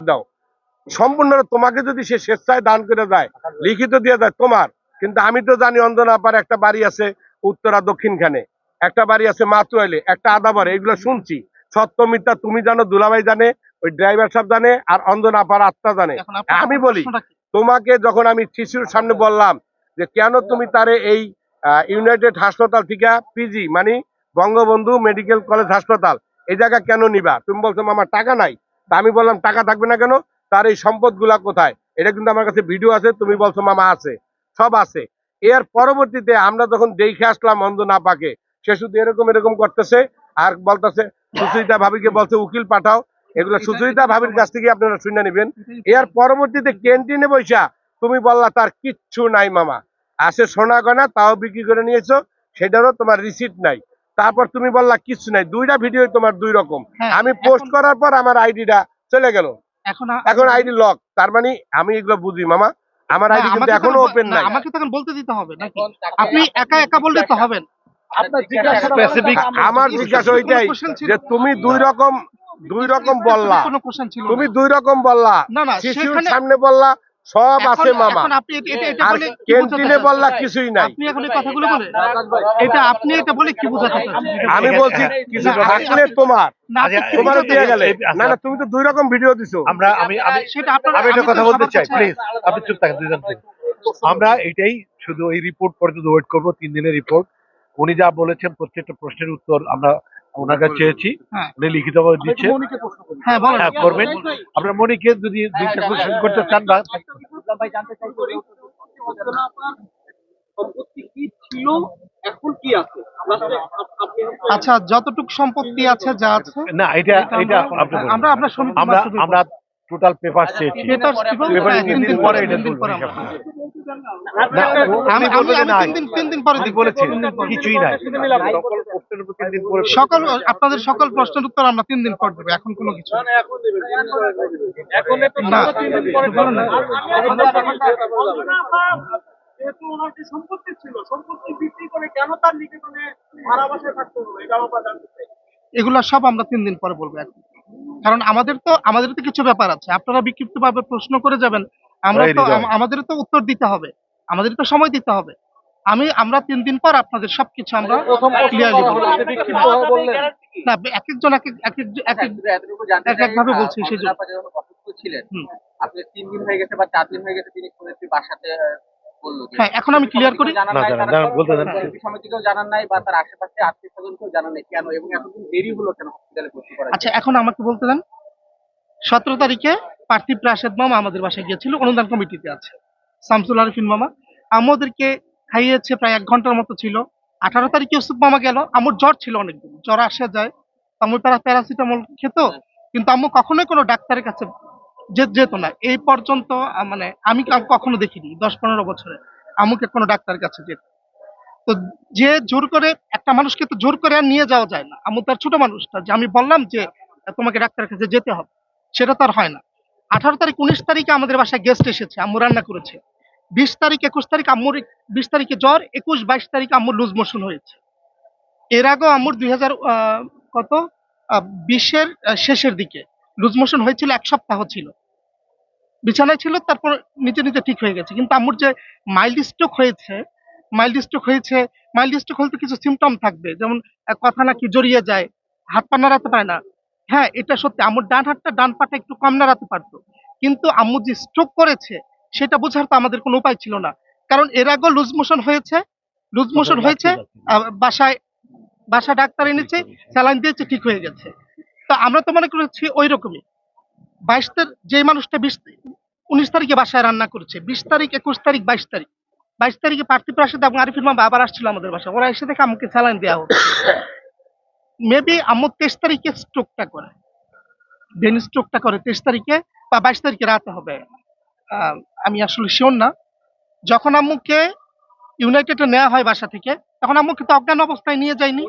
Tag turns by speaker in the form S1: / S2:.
S1: দাও সম্পূর্ণ তোমাকে যদি সে স্বেচ্ছায় দান করে দেয় লিখিত দিয়ে দেয় তোমার, কিন্তু আমি তো জানি অঞ্জনা আপার একটা বাড়ি আছে উত্তরা দক্ষিণখানে, একটা বাড়ি আছে মাতুয়াইলে, একটা আদাবারে, এগুলো শুনছি। সত্য মিথ্যা তুমি জানো, দুলাভাই জানে, ওই ড্রাইভার সাহেব জানে, আর অঞ্জনা আপার আত্মা জানে। আমি বলি তোমাকে যখন আমি শিশুর সামনে বললাম যে কেন তুমি তারে এই ইউনাইটেড হাসপাতাল থেকে পিজি মানে বঙ্গবন্ধু মেডিকেল কলেজ হাসপাতাল এই জায়গা কেন নিবা, তুমি বলছো আমার টাকা নাই। তা আমি বললাম টাকা থাকবে না কেন, তার এই সম্পদ গুলা কোথায়, এটা কিন্তু আমার কাছে ভিডিও আছে, তুমি বলছো মামা আছে, সব আছে। এর পরবর্তীতে আমরা যখন দেখে আসলাম অঞ্জনা আপাকে, সে শুধু এরকম এরকম করতেছে আর বলতেছে সুচরিতা ভাবিকে বলছে উকিল পাঠাও, এগুলো সুচরিতা ভাবির কাছ থেকে আপনারা শুনে নেবেন। এর পরবর্তীতে ক্যান্টিনে বৈশা তুমি বললা তার কিচ্ছু নাই মামা, আসে সোনা গয়না তাও বিক্রি করে নিয়েছো, সেটারও তোমার রিসিট নাই। তারপর তুমি বললা কিচ্ছু নাই, দুইটা ভিডিও তোমার দুই রকম। আমি পোস্ট করার পর আমার আইডিটা চলে গেল, এখন আইডি লক, তার মানে আমি এগুলো বুঝি মামা, আমার আইডি কিন্তু এখনো ওপেন নাই।
S2: আমাকে তখন বলতে দিতে হবে নাকি? আপনি একা একা বললে তো হবে না।
S1: আমার জিজ্ঞাসা ওইটাই যে তুমি দুই রকম বললা, তুমি দুই রকম বললা, শিশুর সামনে বললা সব আছে মামা, আর ক্যান্টিনে বললা কিছুই নাই।
S2: আপনি এখন এই কথাগুলো বলে এটা আপনি এটা বলে কি বোঝাতে চাচ্ছেন?
S1: আমি বলছি কিছু থাকলে তোমার দিয়ে গেলে না, না তুমি তো দুই রকম ভিডিও দিছো।
S3: আমি একটা কথা বলতে চাই, প্লিজ আপনি চুপ থাকেন দুইজন। আমরা এটাই শুধু এই রিপোর্ট পর্যন্ত ওয়েট করবো, 3 দিনের রিপোর্ট। উনি যা বলেছেন প্রত্যেকটা প্রশ্নের উত্তর আমরা ওনার কাছে চেয়েছি, উনি লিখিতভাবে দিচ্ছে। হ্যাঁ করবেন। আপনার মনিকে যদি দুইটা কোশ্চেন করতে চান বা
S2: আচ্ছা যতটুকু সম্পত্তি আছে যা আছে
S3: না এটা আমরা টোটাল পেপার চেয়েছি, পেপারে 3 দিন পরে এটা কিছুই নাই,
S2: সকল আপনাদের সকল প্রশ্নের উত্তর আমরা 3 দিন পর দেবো, এখন কোনো কিছু এগুলা সব আমরা 3 দিন পরে বলবো এখন, কারণ আমাদের তো কিছু ব্যাপার আছে, আপনারা বিক্ষিপ্ত ভাবে প্রশ্ন করে যাবেন, আমাদের তো উত্তর দিতে হবে, আমাদের তো সময় দিতে হবে। আমরা 3 দিন পর আপনাদের সবকিছু আমরা ক্লিয়ারলি বলবো। না এক একজন এক ভাবে বলছি সেই জন্য
S4: আপনি 3 দিন হয়ে গেছে বা 4 দিন হয়ে গেছে তিনি বাসাতে বললো।
S2: হ্যাঁ এখন আমি ক্লিয়ার করি,
S4: সমিতিকেও জানান নাই বা তার আশেপাশে আত্মীয় স্বজনকেও জানান নাই কেন, এবং এতদিন দেরি হলো কেন হসপিটালে ভর্তি করা?
S2: আচ্ছা এখন আমাকে বলতে দেন, 17 তারিখে পার্থিব রাশেদ মামা আমাদের বাসায় গিয়েছিল, অনুদান কমিটিতে আছে শামসুল আরিফিন মামা, আমাদেরকে খাইয়েছে, প্রায় 1 ঘন্টার মতো ছিল। 18 তারিখে ইউসুফ মামা গেল, আমার জ্বর ছিল অনেকদিন, জ্বর আসে যায়, আম্মু প্যারাসিটামল খেত, কিন্তু আম্মু কখনোই কোনো ডাক্তারের কাছে যেত না এই পর্যন্ত, মানে আমি কখনো দেখিনি 10-15 বছরে আম্মুকে কোনো ডাক্তারের কাছে যেত। তো যে জোর করে একটা মানুষকে তো জোর করে আর নিয়ে যাওয়া যায় না, আম্মু তার ছোট মানুষটা, যে আমি বললাম যে তোমাকে ডাক্তারের কাছে যেতে হবে, সেটা তো আর হয় না। 18 তারিখ 19 তারিখে আমাদের বাসায় গেস্ট এসেছে, আম্মু রান্না করেছে। 20 তারিখ 21 তারিখ আম্মুর 20 তারিখে জ্বর, 21-22 তারিখে আম্মুর লুজ মোশন হয়েছে। এর আগেও আম্মুর 2020-এর শেষের দিকে লুজ মোশন হয়েছিল, 1 সপ্তাহ ছিল, বিছানায় ছিল, তারপর নিচে নিচে ঠিক হয়ে গেছে। কিন্তু আম্মুর যে মাইল্ড স্ট্রোক হয়েছে, মাইল্ড স্ট্রোক হলে কিছু সিমটম থাকবে, যেমন কথা নাকি জড়িয়ে যায়, হাত পা নাড়াতে পারে না। হ্যাঁ এটা সত্যি, আম্মুর ডান পাটা একটু কম নাড়াতে পারতো, কিন্তু আম্মু যে স্ট্রোক করেছে সেটা বোঝার তো আমাদের কোনো উপায় ছিল না, কারণ এর আগেও লুজ মোশন হয়েছে, বাসায় ডাক্তার এনেছে, স্যালাইন দিয়েছে, ঠিক হয়ে গেছে। তো আমরা তো মনে করেছি ওই রকমই। 22 যে মানুষটা 19 তারিখে বাসায় রান্না করেছে, 20 তারিখ 21 তারিখ 22 তারিখে পার্থিব রাশেদ এবং আরিফিন মামা আবার আসছিল আমাদের বাসায়, ওরা এসে দেখে আম্মুকে স্যালাইন দেওয়া হতো। মেবি আম্মু 23 তারিখে স্ট্রোকটা করে, ব্রেন স্ট্রোকটা করে 23 তারিখে বা 22 তারিখে রাতে হবে, আমি আসলে শিওর না। যখন আম্মুকে ইউনাইটেডে নেওয়া হয় বাসা থেকে, তখন আম্মুকে তো অজ্ঞান অবস্থায় নিয়ে যায়নি।